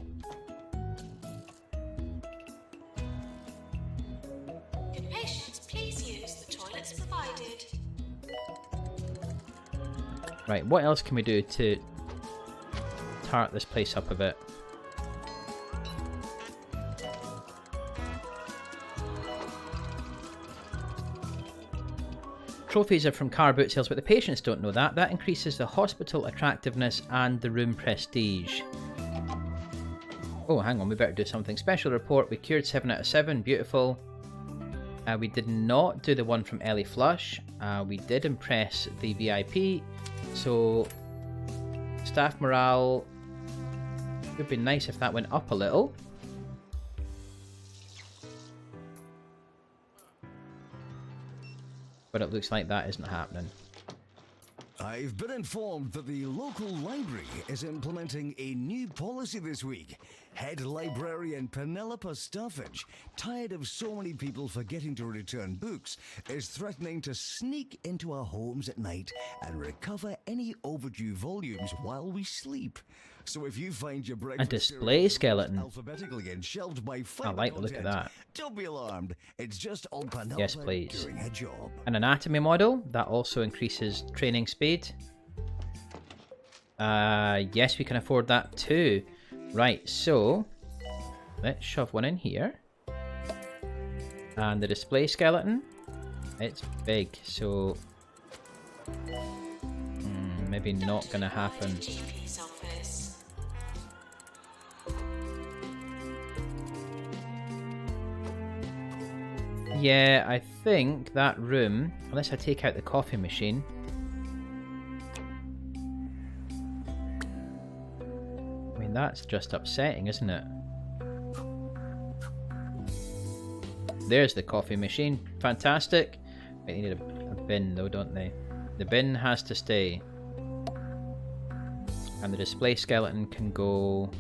Good patients, please use the toilets provided. Right, what else can we do to tart this place up a bit? Trophies are from car boot sales, but the patients don't know that. That increases the hospital attractiveness and the room prestige. Oh, hang on, we better do something. Special report, we cured 7 out of 7, beautiful. We did not do the one from Ellie Flush. We did impress the VIP, so staff morale would be nice if that went up a little. But it looks like that isn't happening. I've been informed that the local library is implementing a new policy this week. Head librarian Penelope Staffage, tired of so many people forgetting to return books, is threatening to sneak into our homes at night and recover any overdue volumes while we sleep. So if you find your breakfast display skeleton alphabetically and shelved by I like the look of that. Don't be alarmed. It's just old Penelope Yes, please. doing her job. An anatomy model that also increases training speed. Yes, we can afford that too. Right, so let's shove one in here. And the display skeleton, it's big, so maybe not gonna happen. GP's office. Yeah, I think that room, unless I take out the coffee machine. I mean, that's just upsetting, isn't it? There's the coffee machine. Fantastic. They need a bin though, don't they? The bin has to stay. And the display skeleton can go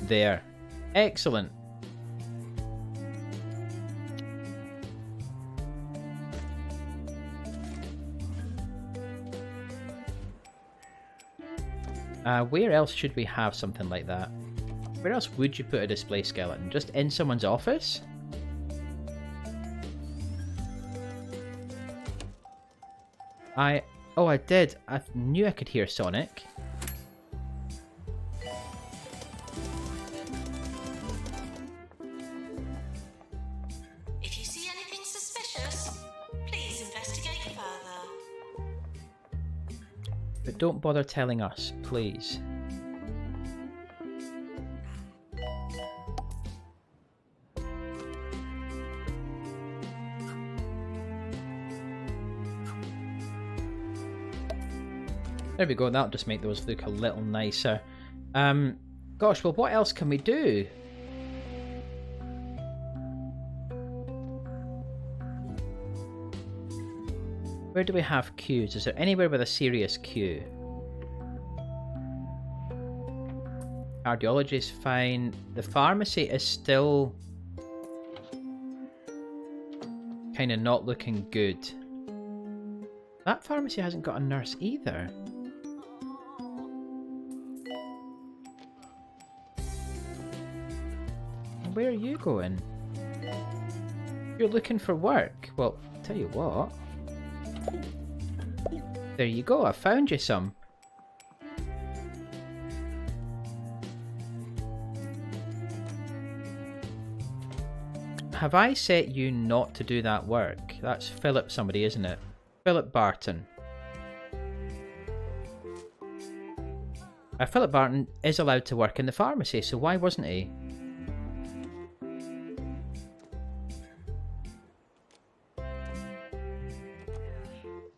there. Excellent. Where else should we have something like that? Where else would you put a display skeleton? Just in someone's office? Oh, I did. I knew I could hear Sonic. If you see anything suspicious, please investigate further. But don't bother telling us, please. There we go, that'll just make those look a little nicer. Gosh, well, what else can we do? Where do we have queues? Is there anywhere with a serious queue? Cardiology is fine. The pharmacy is still kind of not looking good. That pharmacy hasn't got a nurse either. Where are you going? You're looking for work? Well, tell you what. There you go, I found you some. Have I set you not to do that work? That's Philip somebody, isn't it? Philip Barton. Philip Barton is allowed to work in the pharmacy, so why wasn't he?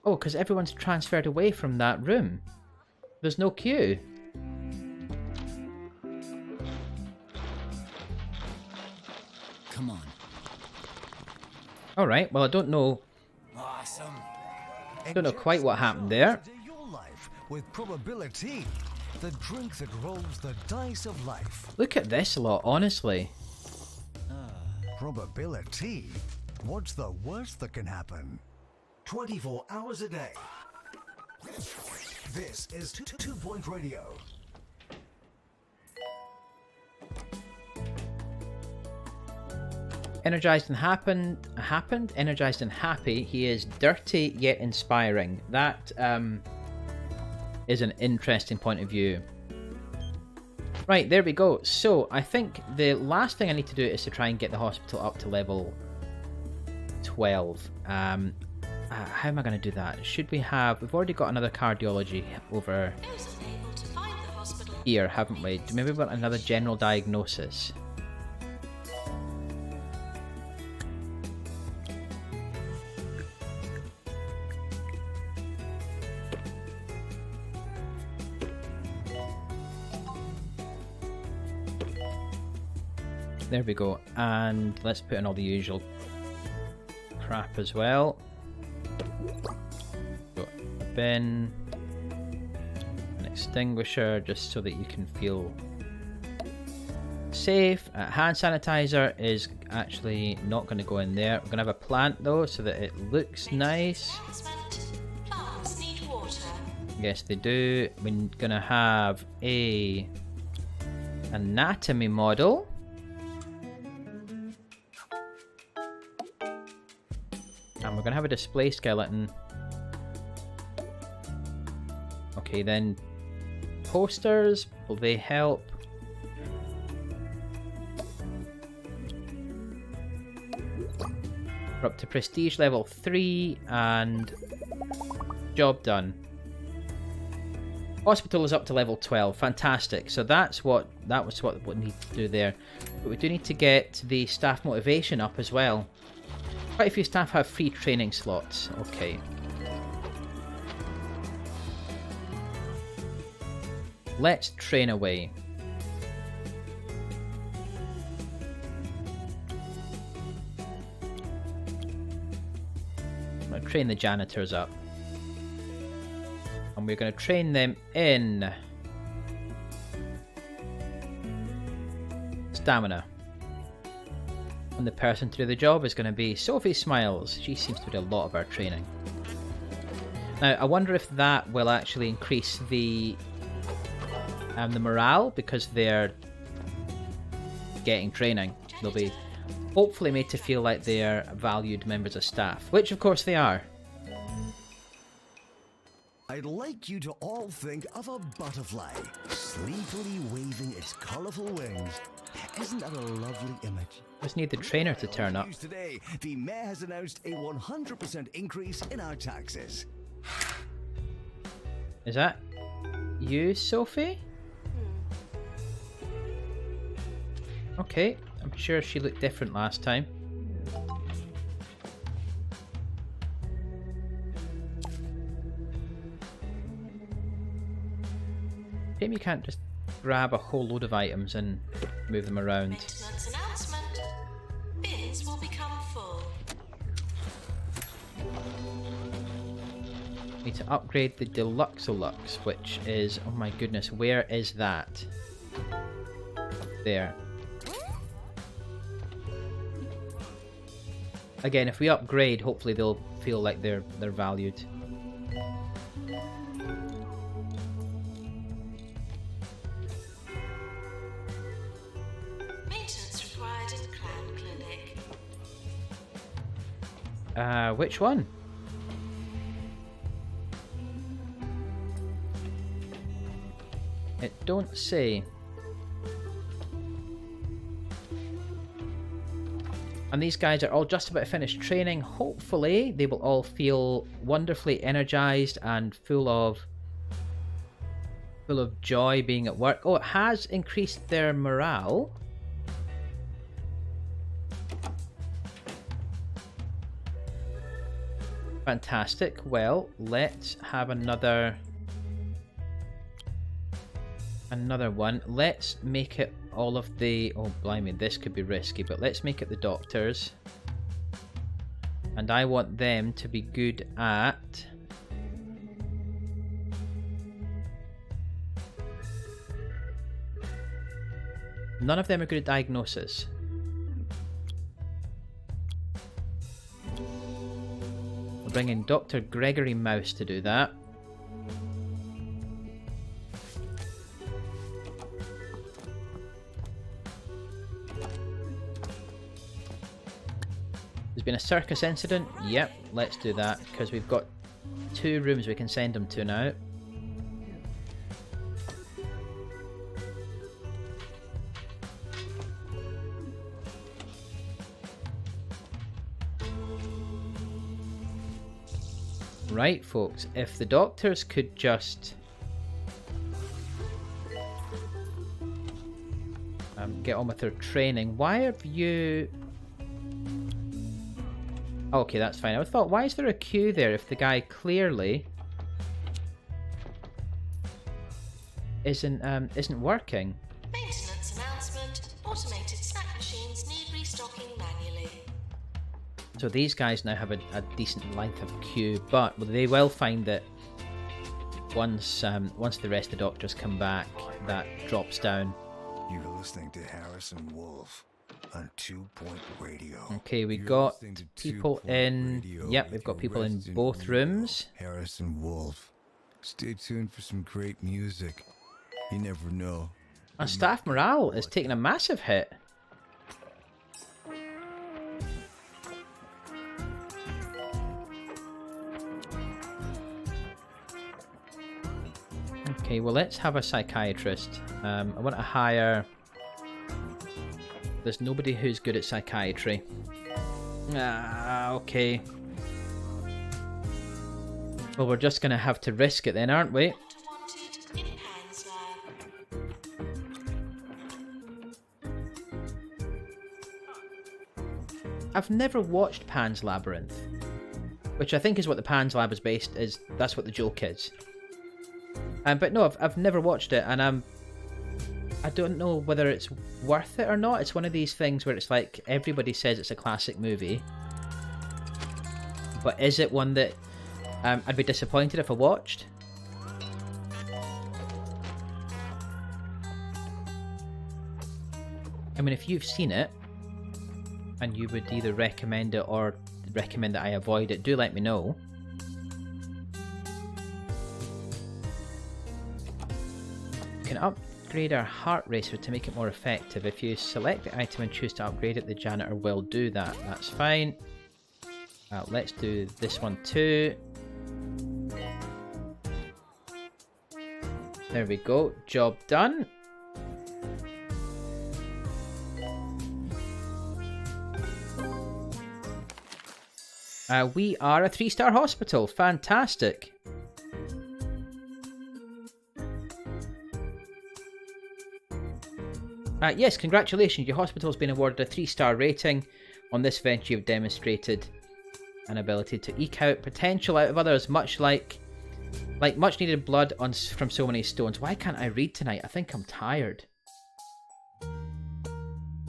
Oh, because everyone's transferred away from that room. There's no queue. Come on. Alright, well I don't know. Awesome. Don't know quite what happened there. Your life with probability, the drink that rolls the dice of life. Look at this lot, honestly. Probability? What's the worst that can happen? 24 hours a day. This is 2 Point Radio. Energized and happened. Energized and happy. He is dirty yet inspiring. That is an interesting point of view. Right, there we go. So I think the last thing I need to do is to try and get the hospital up to level 12. How am I going to do that? Should we have... We've already got another cardiology over Those unable to find the hospital. here, haven't we? Maybe we've got another general diagnosis. There we go. And let's put in all the usual crap as well. Got a bin, an extinguisher, just so that you can feel safe. Hand sanitizer is actually not going to go in there. We're going to have a plant though, so that it looks nice. Plants need water. Yes, they do. We're going to have a anatomy model. And we're going to have a display skeleton. Okay, then posters, will they help? We're up to prestige level 3 and job done. Hospital is up to level 12. Fantastic. So that was what we need to do there. But we do need to get the staff motivation up as well. Quite a few staff have free training slots. Okay. Let's train away. I'm going to train the janitors up. And we're going to train them in stamina. And the person to do the job is going to be Sophie Smiles. She seems to do a lot of our training. Now, I wonder if that will actually increase the morale, because they're getting training. They'll be hopefully made to feel like they're valued members of staff, which of course they are. I'd like you to all think of a butterfly, sleepily waving its colourful wings. Isn't that a lovely image? Just need the trainer to turn up. News today, the mayor has announced a 100% increase in our taxes. Is that you, Sophie? Okay, I'm sure she looked different last time. Maybe you can't just grab a whole load of items and move them around. Maintenance announcement. Bins will become full. Need to upgrade the Deluxolux, which is... Oh my goodness, where is that? There. Again, if we upgrade, hopefully they'll feel like they're valued. Maintenance required in Clan Clinic. Which one? It don't say. And these guys are all just about to finish training. Hopefully they will all feel wonderfully energized and full of joy being at work. Oh, it has increased their morale. Fantastic. Well, let's have another one. Let's make it all of the... Oh, blimey, this could be risky, but let's make it the doctors. And I want them to be good at... None of them are good at diagnosis. bring in Dr. Gregory Mouse to do that. There's been a circus incident. Yep, let's do that, because we've got 2 rooms we can send them to now. Right, folks, if the doctors could just get on with their training. Why have you... Okay, that's fine. I thought, why is there a queue there if the guy clearly isn't working? Maintenance announcement. Automated snack machines need restocking manually. So these guys now have a decent length of queue, but they will find that once the rest of the doctors come back, that drops down. You're listening to Harrison Wolf on 2 Point Radio. Okay, we You're got listening to 2 people Point in. Radio Yep, with we've got your people in resident both hero, rooms. Harrison Wolf. Stay tuned for some great music. You never know. And staff morale is taking a massive hit. Okay, well, let's have a psychiatrist. I want to hire... There's nobody who's good at psychiatry. Okay. Well, we're just going to have to risk it then, aren't we? Doctor wanted in Pan's lab. I've never watched Pan's Labyrinth, which I think is what the Pan's Lab is based. That's what the joke is. But no, I've never watched it, and I don't know whether it's worth it or not. It's one of these things where it's like everybody says it's a classic movie, but is it one that I'd be disappointed if I watched? I mean, if you've seen it and you would either recommend it or recommend that I avoid it, do let me know. Can upgrade our heart racer to make it more effective. If you select the item and choose to upgrade it, the janitor will do that. That's fine. Let's do this one too. There we go. Job done. We are a 3-star hospital. Fantastic. Yes, congratulations. Your hospital's been awarded a 3-star rating. On this venture, you've demonstrated an ability to eke out potential out of others, much like much needed blood from so many stones. Why can't I read tonight? I think I'm tired.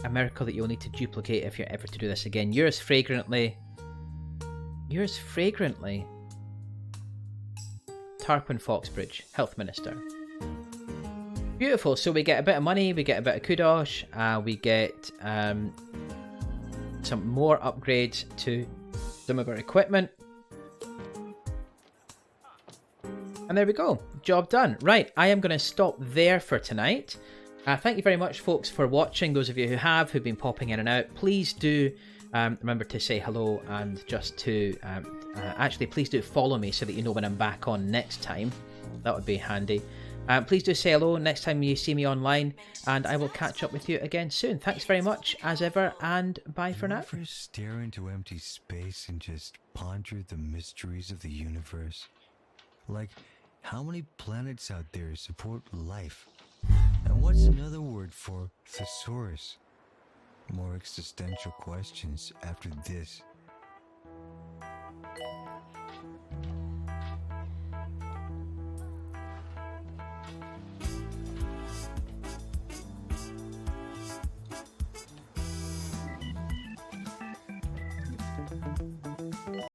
A miracle that you'll need to duplicate if you're ever to do this again. Yours fragrantly. Yours fragrantly. Tarquin Foxbridge, Health Minister. Beautiful. So we get a bit of money, we get a bit of kudos, we get some more upgrades to some of our equipment. And there we go. Job done. Right, I am going to stop there for tonight. Thank you very much, folks, for watching. Those of you who've been popping in and out, please do remember to say hello, and just to actually please do follow me so that you know when I'm back on next time. That would be handy. Please do say hello next time you see me online, and I will catch up with you again soon. Thanks very much as ever, and bye for now. Ever stare into empty space and just ponder the mysteries of the universe? Like, how many planets out there support life? And what's another word for thesaurus? More existential questions after this.